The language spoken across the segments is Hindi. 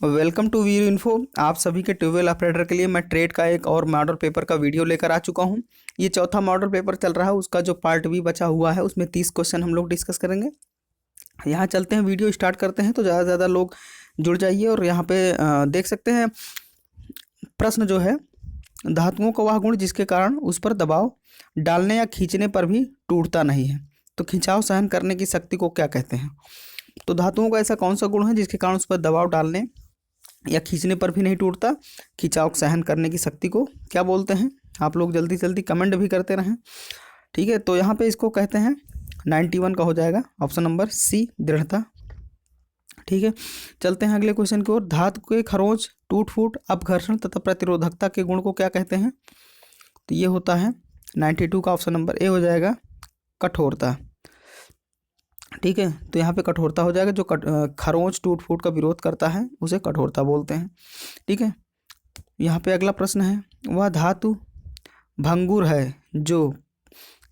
Welcome to Veer info. आप सभी के ट्यूबवेल ऑपरेटर के लिए मैं ट्रेड का एक और मॉडल पेपर का वीडियो लेकर आ चुका हूं। ये चौथा मॉडल पेपर चल रहा है, उसका जो पार्ट बी बचा हुआ है उसमें 30 क्वेश्चन हम लोग डिस्कस करेंगे। यहाँ चलते हैं, वीडियो स्टार्ट करते हैं। तो ज़्यादा से ज़्यादा लोग जुड़ जाइए। और यहाँ पे देख सकते हैं प्रश्न जो है, धातुओं का वह गुण जिसके कारण उस पर दबाव डालने या खींचने पर भी टूटता नहीं है, तो खिंचाव सहन करने की शक्ति को क्या कहते हैं। तो धातुओं का ऐसा कौन सा गुण है जिसके कारण उस पर दबाव डालने या खींचने पर भी नहीं टूटता, खिंचाव सहन करने की शक्ति को क्या बोलते हैं। आप लोग जल्दी जल्दी कमेंट भी करते रहें, ठीक है। तो यहाँ पे इसको कहते हैं 91 का हो जाएगा ऑप्शन नंबर सी, दृढ़ता। ठीक है, चलते हैं अगले क्वेश्चन की ओर। धातु के खरोंच, टूट फूट, अपघर्षण तथा प्रतिरोधकता के गुण को क्या कहते हैं। तो ये होता है 92 का ऑप्शन नंबर ए हो जाएगा, कठोरता। ठीक है, तो यहाँ पे कठोरता हो जाएगा। जो खरोंच टूट फूट का विरोध करता है उसे कठोरता बोलते हैं। ठीक है, यहाँ पे अगला प्रश्न है, वह धातु भंगुर है जो,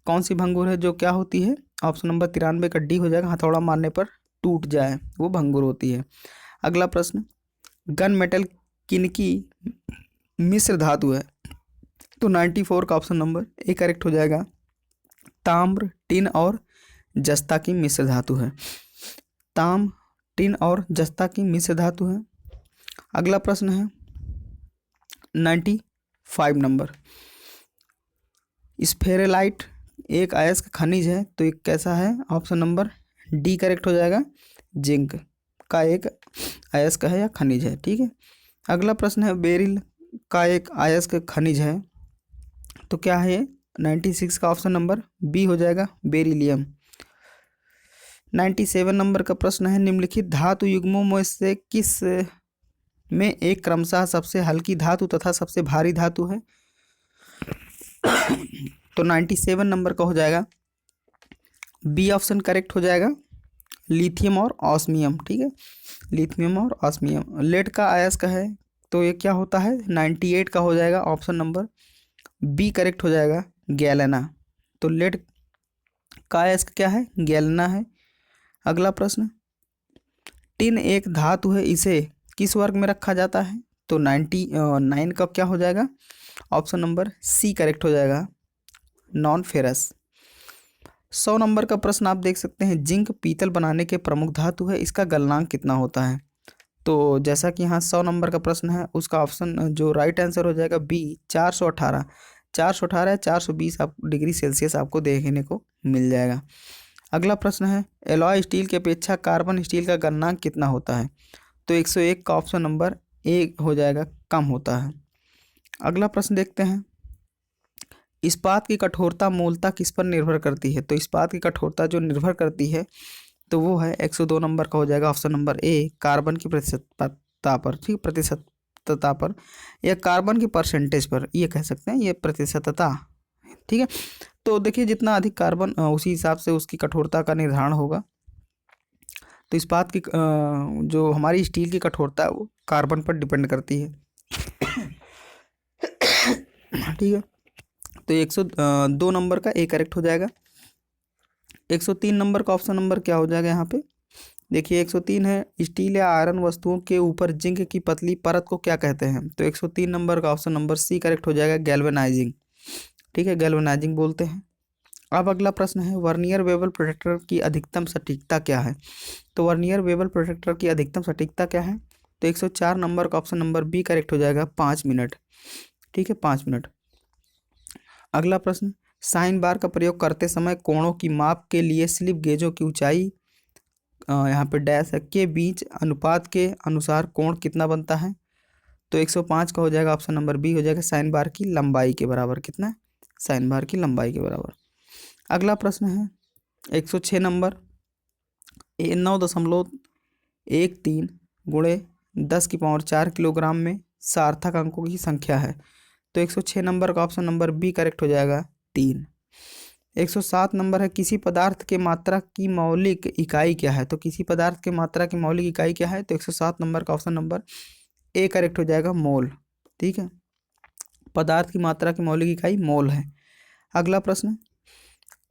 कौन सी भंगुर है जो क्या होती है। ऑप्शन नंबर 93 का डी हो जाएगा, हथौड़ा मारने पर टूट जाए वो भंगुर होती है। अगला प्रश्न, गन मेटल किनकी मिश्र धातु है। तो 94 का ऑप्शन नंबर ए करेक्ट हो जाएगा, ताम्र, टिन और जस्ता की मिश्र धातु है। ताम, टिन और जस्ता की मिश्र धातु है। अगला प्रश्न है 95 नंबर, स्फेरेलाइट एक अयस्क खनिज है, तो एक कैसा है। ऑप्शन नंबर डी करेक्ट हो जाएगा, जिंक का एक अयस्क है या खनिज है। ठीक है, अगला प्रश्न है बेरिल का एक अयस्क खनिज है, तो क्या है ये। 96 का ऑप्शन नंबर बी हो जाएगा, बेरिलियम। 97 नंबर का प्रश्न है, निम्नलिखित धातु युग्मों में से किस में एक क्रमशः सबसे हल्की धातु तथा सबसे भारी धातु है। तो 97 नंबर का हो जाएगा बी ऑप्शन करेक्ट हो जाएगा, लिथियम और ऑस्मियम। ठीक है, लिथियम और ऑस्मियम। लेड का अयस्क है, तो ये क्या होता है। 98 का हो जाएगा ऑप्शन नंबर बी करेक्ट हो जाएगा, गैलेना। तो लेड का अयस्क क्या है, गैलेना है। अगला प्रश्न, टिन एक धातु है, इसे किस वर्ग में रखा जाता है। तो 99 का क्या हो जाएगा, ऑप्शन नंबर सी करेक्ट हो जाएगा, नॉन फेरस। 100 नंबर का प्रश्न आप देख सकते हैं, जिंक पीतल बनाने के प्रमुख धातु है, इसका गलनांक कितना होता है। तो जैसा कि यहाँ 100 नंबर का प्रश्न है, उसका ऑप्शन जो राइट आंसर हो जाएगा बी, 418। 418 या 420 डिग्री सेल्सियस आपको देखने को मिल जाएगा। अगला प्रश्न है, एलॉय स्टील की अपेक्षा कार्बन स्टील का गलनांक कितना होता है। तो 101 का ऑप्शन नंबर ए हो जाएगा, कम होता है। अगला प्रश्न देखते हैं, इस्पात की कठोरता मूलतः किस पर निर्भर करती है। तो इस्पात की कठोरता जो निर्भर करती है तो वो है 102 नंबर का हो जाएगा, ऑप्शन नंबर ए, कार्बन की प्रतिशतता पर। ठीक, प्रतिशतता पर या कार्बन की परसेंटेज पर, ये कह सकते हैं, ये प्रतिशतता। ठीक है, तो देखिए जितना अधिक कार्बन उसी हिसाब से उसकी कठोरता का निर्धारण होगा। तो इस्पात की जो हमारी स्टील की कठोरता है वो कार्बन पर डिपेंड करती है। ठीक है, तो 102 नंबर का ए करेक्ट हो जाएगा। 103 नंबर का ऑप्शन नंबर क्या हो जाएगा यहाँ पे। देखिए 103 है, स्टील या आयरन वस्तुओं के ऊपर जिंक की पतली परत को क्या कहते हैं। तो 103 नंबर का ऑप्शन नंबर सी करेक्ट हो जाएगा, गैल्वेनाइजिंग। ठीक है, गैल्वेनाइजिंग बोलते हैं। अब अगला प्रश्न है, वर्नियर बेवल प्रोटेक्टर की अधिकतम सटीकता क्या है। तो वर्नियर बेवल प्रोटेक्टर की अधिकतम सटीकता क्या है। तो 104 नंबर का ऑप्शन नंबर बी करेक्ट हो जाएगा, 5 मिनट। ठीक है, 5 मिनट। अगला प्रश्न, साइन बार का प्रयोग करते समय कोणों की माप के लिए स्लिप गेजों की ऊंचाई, यहाँ पे डैश है, के बीच अनुपात के अनुसार कोण कितना बनता है। तो 105 का हो जाएगा, ऑप्शन नंबर बी हो जाएगा, साइन बार की लंबाई के बराबर। कितना, साइन बार की लंबाई के बराबर। अगला प्रश्न है 106 नंबर, 9.13 गुणे 10⁴ किलोग्राम में सार्थक अंकों की संख्या है। तो 106 नंबर का ऑप्शन नंबर बी करेक्ट हो जाएगा, 3। 107 नंबर है, किसी पदार्थ के मात्रा की मौलिक इकाई क्या है। तो किसी पदार्थ के मात्रा की मौलिक इकाई क्या है। तो 107 नंबर का ऑप्शन नंबर ए करेक्ट हो जाएगा, मोल। ठीक है, पदार्थ की मात्रा की मौलिक इकाई मोल है। अगला प्रश्न,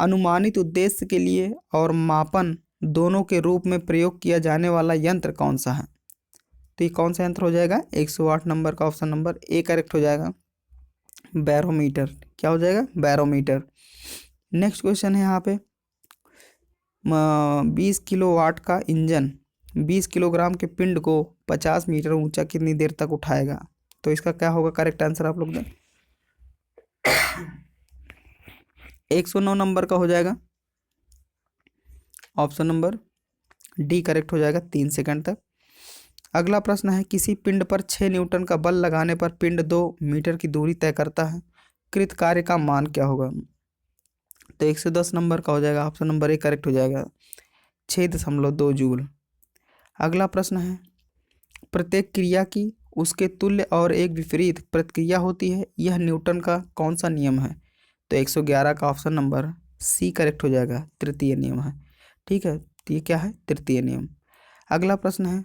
अनुमानित उद्देश्य के लिए और मापन दोनों के रूप में प्रयोग किया जाने वाला यंत्र कौन सा है। तो ये कौन सा यंत्र हो जाएगा? 108 नंबर का ऑप्शन नंबर ए करेक्ट हो जाएगा। बैरोमीटर, क्या हो जाएगा? बैरोमीटर। नेक्स्ट क्वेश्चन है यहाँ पे 20 किलोवाट का इंजन 20 किलोग्राम के पिंड को 50 मीटर ऊंचा कितनी देर तक उठाएगा? तो इसका क्या होगा करेक्ट आंसर आप लोग दें। 109 नंबर का हो जाएगा ऑप्शन नंबर डी करेक्ट हो जाएगा, 3 सेकंड तक। अगला प्रश्न है किसी पिंड पर 6 न्यूटन का बल लगाने पर पिंड 2 मीटर की दूरी तय करता है, कृत कार्य का मान क्या होगा? तो 110 नंबर का हो जाएगा, ऑप्शन नंबर ए करेक्ट हो जाएगा, 6.2 जूल। अगला प्रश्न है प्रत्येक क्रिया की उसके तुल्य और एक विपरीत प्रतिक्रिया होती है, यह न्यूटन का कौन सा नियम है? तो 111 का ऑप्शन नंबर सी करेक्ट हो जाएगा, तृतीय नियम है। ठीक है, तो ये क्या है? तृतीय नियम। अगला प्रश्न है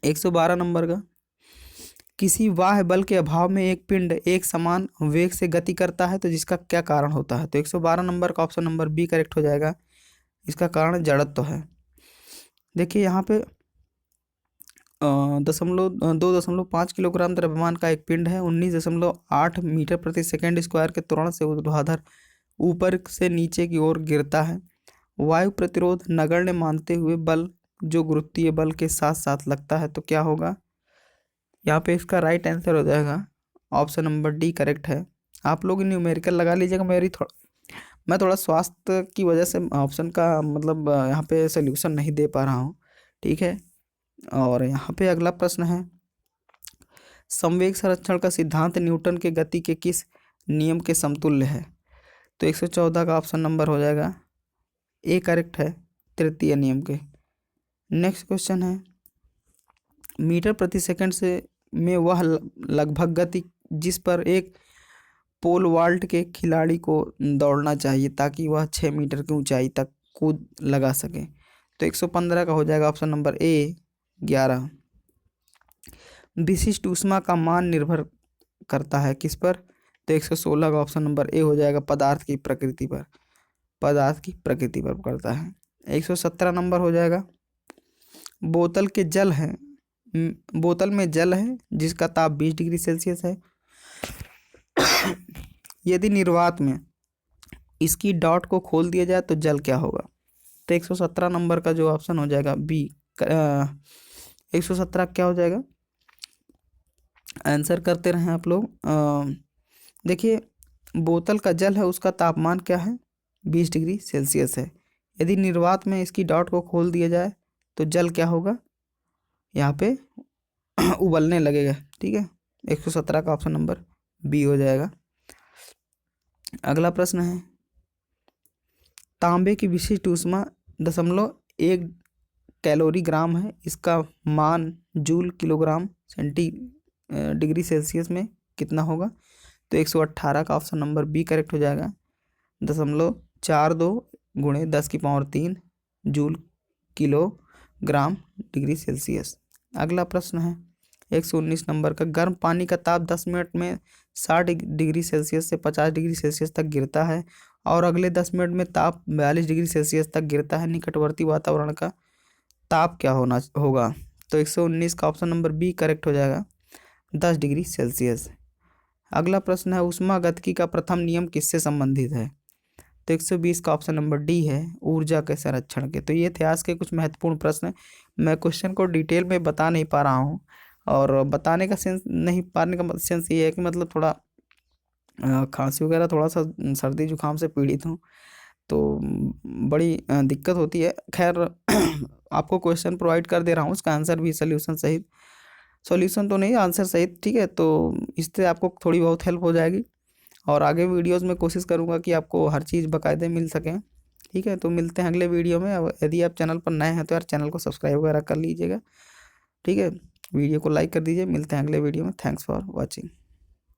112 नंबर का किसी बाह्य बल के अभाव में एक पिंड एक समान वेग से गति करता है तो जिसका क्या कारण होता है? तो 112 नंबर का ऑप्शन नंबर बी करेक्ट हो जाएगा, इसका कारण जड़त्व है। देखिए यहाँ पे 2.5 किलोग्राम द्रव्यमान का एक पिंड है, 19.8 मीटर प्रति सेकंड स्क्वायर के त्वरण से ऊर्ध्वाधर ऊपर से नीचे की ओर गिरता है। वायु प्रतिरोध नगण्य मानते हुए बल जो गुरुत्वीय बल के साथ साथ लगता है तो क्या होगा? यहाँ पे इसका राइट आंसर हो जाएगा ऑप्शन नंबर डी करेक्ट है। आप लोग न्यूमेरिकल लगा लीजिएगा, मैं थोड़ा स्वास्थ्य की वजह से ऑप्शन का मतलब यहाँ पे सोल्यूशन नहीं दे पा रहा हूँ। ठीक है, और यहाँ पे अगला प्रश्न है संवेग संरक्षण का सिद्धांत न्यूटन के गति के किस नियम के समतुल्य है? तो 114 का ऑप्शन नंबर हो जाएगा ए करेक्ट है, तृतीय नियम के। नेक्स्ट क्वेश्चन है मीटर प्रति सेकंड से में वह लगभग गति जिस पर एक पोल वाल्ट के खिलाड़ी को दौड़ना चाहिए ताकि वह 6 मीटर की ऊंचाई तक कूद लगा सके। तो 115 का हो जाएगा ऑप्शन नंबर ए 11। विशिष्ट ऊष्मा का मान निर्भर करता है किस पर? तो 116 का ऑप्शन नंबर ए हो जाएगा, पदार्थ की प्रकृति पर, पदार्थ की प्रकृति पर करता है। 117 नंबर हो जाएगा बोतल में जल है जिसका ताप 20 डिग्री सेल्सियस है, यदि निर्वात में इसकी डॉट को खोल दिया जाए तो जल क्या होगा? तो 117 नंबर का जो ऑप्शन हो जाएगा बी 117 क्या हो जाएगा? आंसर करते रहें आप लोग। देखिए बोतल का जल है उसका तापमान क्या है? 20 डिग्री सेल्सियस है, यदि निर्वात में इसकी डॉट को खोल दिया जाए तो जल क्या होगा? यहाँ पे उबलने लगेगा। ठीक है, 117 का ऑप्शन नंबर बी हो जाएगा। अगला प्रश्न है तांबे की विशिष्ट ऊष्मा 0.1 कैलोरी ग्राम है, इसका मान जूल किलोग्राम डिग्री सेल्सियस में कितना होगा? तो 118 का ऑप्शन नंबर बी करेक्ट हो जाएगा, 0.42 गुणे 10⁻³ जूल किलोग्राम डिग्री सेल्सियस। अगला प्रश्न है 119 नंबर का गर्म पानी का ताप 10 मिनट में 60 डिग्री सेल्सियस से 50 डिग्री सेल्सियस तक गिरता है और अगले 10 मिनट में ताप 42 डिग्री सेल्सियस तक गिरता है, निकटवर्ती वातावरण का ताप क्या होगा? तो 119 का ऑप्शन नंबर बी करेक्ट हो जाएगा, 10 डिग्री सेल्सियस। अगला प्रश्न है ऊष्मागतिकी का प्रथम नियम किससे संबंधित है? तो 120 का ऑप्शन नंबर डी है, ऊर्जा के संरक्षण के। तो ये इतिहास के कुछ महत्वपूर्ण प्रश्न हैं, मैं क्वेश्चन को डिटेल में बता नहीं पा रहा हूँ और बताने का सेंस नहीं पाने का सेंस ये है कि मतलब थोड़ा खांसी वगैरह थोड़ा सा सर्दी जुकाम से पीड़ित हूँ तो बड़ी दिक्कत होती है। खैर आपको क्वेश्चन प्रोवाइड कर दे रहा हूँ, उसका आंसर भी सोल्यूशन सहित, सॉल्यूशन तो नहीं आंसर सहित। ठीक है, तो इससे आपको थोड़ी बहुत हेल्प हो जाएगी और आगे वीडियोस में कोशिश करूँगा कि आपको हर चीज़ बाकायदे मिल सकें। ठीक है, तो मिलते हैं अगले वीडियो में। यदि आप चैनल पर नए हैं तो यार चैनल को सब्सक्राइब वगैरह कर लीजिएगा। ठीक है, वीडियो को लाइक कर दीजिए। मिलते हैं अगले वीडियो में। Thanks for watching.